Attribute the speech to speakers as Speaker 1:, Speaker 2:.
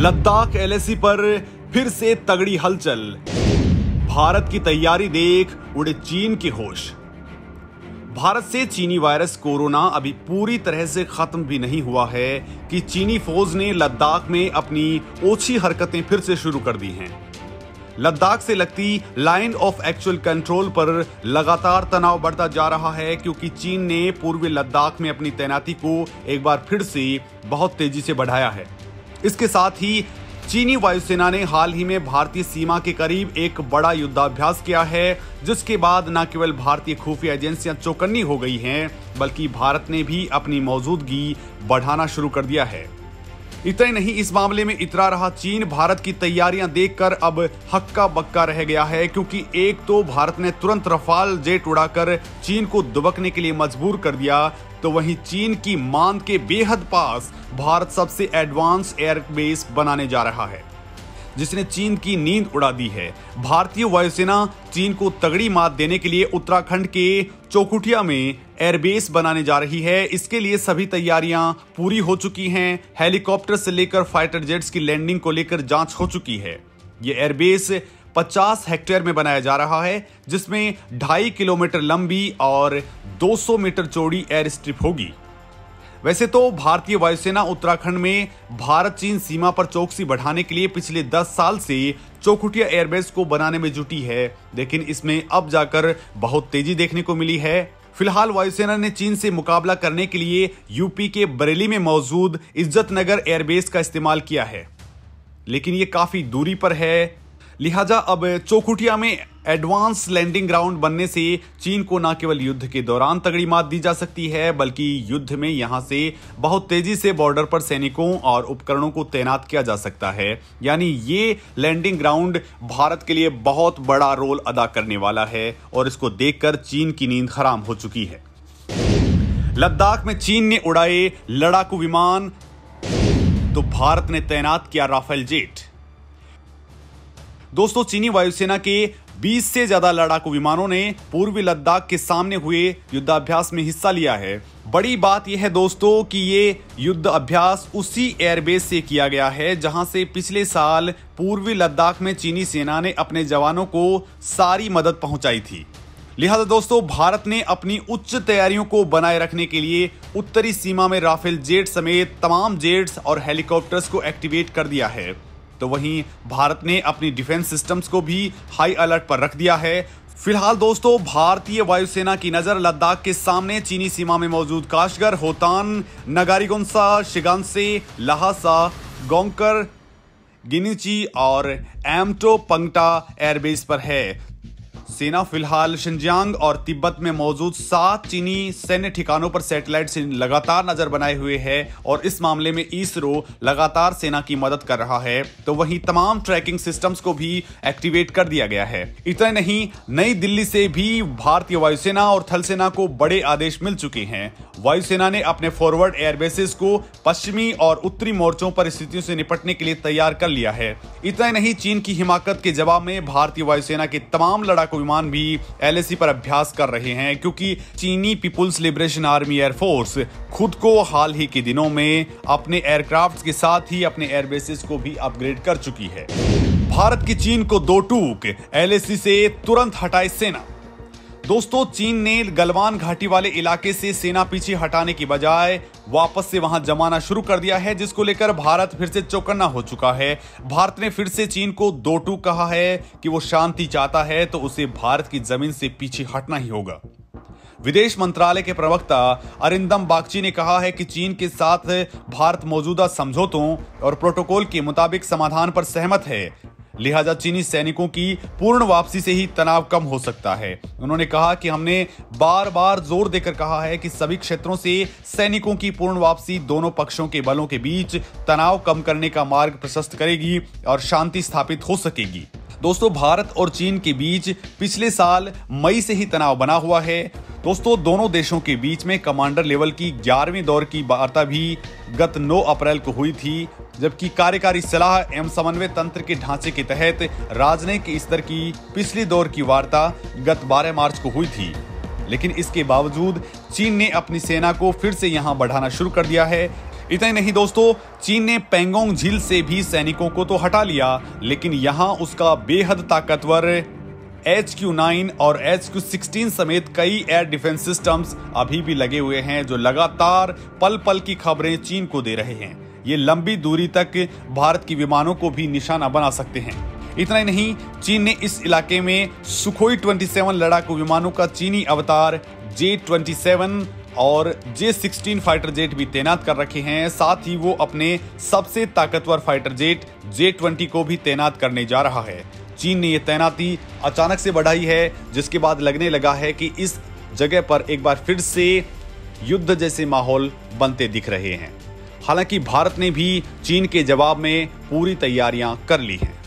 Speaker 1: Ladakh LAC पर फिर से तगड़ी हलचल। भारत की तैयारी देख उड़े चीन के होश। भारत से चीनी वायरस कोरोना अभी पूरी तरह से खत्म भी नहीं हुआ है कि चीनी फौज ने लद्दाख में अपनी ओछी हरकतें फिर से शुरू कर दी हैं। लद्दाख से लगती लाइन ऑफ एक्चुअल कंट्रोल पर लगातार तनाव बढ़ता जा रहा है, क्योंकि चीन ने पूर्वी लद्दाख में अपनी तैनाती को एक बार फिर से बहुत तेजी से बढ़ाया है। इसके साथ ही चीनी वायुसेना ने हाल ही में भारतीय सीमा के करीब एक बड़ा युद्धाभ्यास किया है, जिसके बाद न केवल भारतीय खुफिया एजेंसियां चौकन्नी हो गई हैं, बल्कि भारत ने भी अपनी मौजूदगी बढ़ाना शुरू कर दिया है। इतना ही नहीं, इस मामले में इतरा रहा चीन भारत की तैयारियां देखकर अब हक्का बक्का रह गया है, क्योंकि एक तो भारत ने तुरंत रफाल जेट उड़ाकर चीन को दुबकने के लिए मजबूर कर दिया, तो वहीं चीन की मांद के बेहद पास भारत सबसे एडवांस एयरबेस बनाने जा रहा है, जिसने चीन की नींद उड़ा दी है। भारतीय वायुसेना चीन को तगड़ी मात देने के लिए उत्तराखंड के चौखुटिया में एयरबेस बनाने जा रही है। इसके लिए सभी तैयारियां पूरी हो चुकी हैं। हेलीकॉप्टर से लेकर फाइटर जेट्स की लैंडिंग को लेकर जांच हो चुकी है। ये एयरबेस 50 हेक्टेयर में बनाया जा रहा है, जिसमें 2.5 किलोमीटर लंबी और 200 मीटर चौड़ी एयर स्ट्रिप होगी। वैसे तो भारतीय वायुसेना उत्तराखंड में भारत चीन सीमा पर चौकसी बढ़ाने के लिए पिछले 10 साल से चौखुटिया एयरबेस को बनाने में जुटी है, लेकिन इसमें अब जाकर बहुत तेजी देखने को मिली है। फिलहाल वायुसेना ने चीन से मुकाबला करने के लिए यूपी के बरेली में मौजूद इज्जतनगर एयरबेस का इस्तेमाल किया है, लेकिन ये काफी दूरी पर है। लिहाजा अब चौखुटिया में एडवांस लैंडिंग ग्राउंड बनने से चीन को न केवल युद्ध के दौरान तगड़ी मात दी जा सकती है, बल्कि युद्ध में यहां से बहुत तेजी से बॉर्डर पर सैनिकों और उपकरणों को तैनात किया जा सकता है। यानी ये लैंडिंग ग्राउंड भारत के लिए बहुत बड़ा रोल अदा करने वाला है, और इसको देखकर चीन की नींद हराम हो चुकी है। लद्दाख में चीन ने उड़ाए लड़ाकू विमान, तो भारत ने तैनात किया राफेल जेट। दोस्तों, चीनी वायुसेना के 20 से ज्यादा लड़ाकू विमानों ने पूर्वी लद्दाख के सामने हुए युद्धाभ्यास में हिस्सा लिया है। बड़ी बात यह है दोस्तों कि ये युद्ध अभ्यास उसी एयरबेस से किया गया है जहां से पिछले साल पूर्वी लद्दाख में चीनी सेना ने अपने जवानों को सारी मदद पहुंचाई थी। लिहाजा दोस्तों, भारत ने अपनी उच्च तैयारियों को बनाए रखने के लिए उत्तरी सीमा में राफेल जेट समेत तमाम जेट्स और हेलीकॉप्टर्स को एक्टिवेट कर दिया है। तो वहीं भारत ने अपनी डिफेंस सिस्टम्स को भी हाई अलर्ट पर रख दिया है। फिलहाल दोस्तों, भारतीय वायुसेना की नजर लद्दाख के सामने चीनी सीमा में मौजूद काशगर, होतान, नगारीगोंसा, शिगांसे, लहासा, गोंकर, गिनिची और एमटो पंगटा एयरबेस पर है। सेना फिलहाल शिनजियांग और तिब्बत में मौजूद 7 चीनी सैन्य ठिकानों पर सैटेलाइट से लगातार नजर बनाए हुए है, और इस मामले में इसरो लगातार सेना की मदद कर रहा है। तो वहीं तमाम ट्रैकिंग सिस्टम्स को भी एक्टिवेट कर दिया गया है। इतना नहीं, नई दिल्ली से भी भारतीय वायुसेना और थल सेना को बड़े आदेश मिल चुके हैं। वायुसेना ने अपने फॉरवर्ड एयरबेसेस को पश्चिमी और उत्तरी मोर्चों पर स्थितियों से निपटने के लिए तैयार कर लिया है। इतना नहीं, चीन की हिमाकत के जवाब में भारतीय वायुसेना के तमाम लड़ाकू विमान भी एलएसी पर अभ्यास कर रहे हैं, क्योंकि चीनी पीपुल्स लिबरेशन आर्मी एयरफोर्स खुद को हाल ही के दिनों में अपने एयरक्राफ्ट के साथ ही अपने एयरबेसेस को भी अपग्रेड कर चुकी है। भारत की चीन को दो टूक, एलएसी से तुरंत हटाए सेना। दोस्तों, चीन ने गलवान घाटी वाले इलाके से सेना पीछे हटाने की बजाय वापस से वहां जमाना शुरू कर दिया है, जिसको लेकर भारत फिर से चौकन्ना हो चुका है। भारत ने फिर से चीन को दो टूक कहा है कि वो शांति चाहता है तो उसे भारत की जमीन से पीछे हटना ही होगा। विदेश मंत्रालय के प्रवक्ता अरिंदम बागची ने कहा है कि चीन के साथ भारत मौजूदा समझौतों और प्रोटोकॉल के मुताबिक समाधान पर सहमत है। लिहाजा चीनी सैनिकों की पूर्ण वापसी से ही तनाव कम हो सकता है। उन्होंने कहा कि हमने बार बार जोर देकर कहा है कि सभी क्षेत्रों से सैनिकों की पूर्ण वापसी दोनों पक्षों के बलों के बीच तनाव कम करने का मार्ग प्रशस्त करेगी और शांति स्थापित हो सकेगी। दोस्तों, भारत और चीन के बीच पिछले साल मई से ही तनाव बना हुआ है। दोस्तों, दोनों देशों के बीच में कमांडर लेवल की 11वीं दौर की वार्ता भी गत 9 अप्रैल को हुई थी, जबकि कार्यकारी सलाह एवं समन्वय तंत्र के ढांचे के तहत राजनयिक स्तर की पिछली दौर की वार्ता गत 12 मार्च को हुई थी। लेकिन इसके बावजूद चीन ने अपनी सेना को फिर से यहां बढ़ाना शुरू कर दिया है। इतना ही नहीं दोस्तों, चीन ने पेंगोंग झील से भी सैनिकों को तो हटा लिया, लेकिन यहां उसका बेहद ताकतवर HQ-9 और HQ-16 समेत कई एयर डिफेंस सिस्टम्स अभी भी लगे हुए हैं, जो लगातार पल पल की खबरें चीन को दे रहे हैं। ये लंबी दूरी तक भारत की विमानों को भी निशाना बना सकते हैं। इतना ही नहीं, चीन ने इस इलाके में सुखोई 27 लड़ाकू विमानों का चीनी अवतार J-27 और J-16 फाइटर जेट भी तैनात कर रखे हैं। साथ ही वो अपने सबसे ताकतवर फाइटर जेट J-20 को भी तैनात करने जा रहा है। चीन ने ये तैनाती अचानक से बढ़ाई है, जिसके बाद लगने लगा है कि इस जगह पर एक बार फिर से युद्ध जैसे माहौल बनते दिख रहे हैं। हालांकि भारत ने भी चीन के जवाब में पूरी तैयारियां कर ली हैं।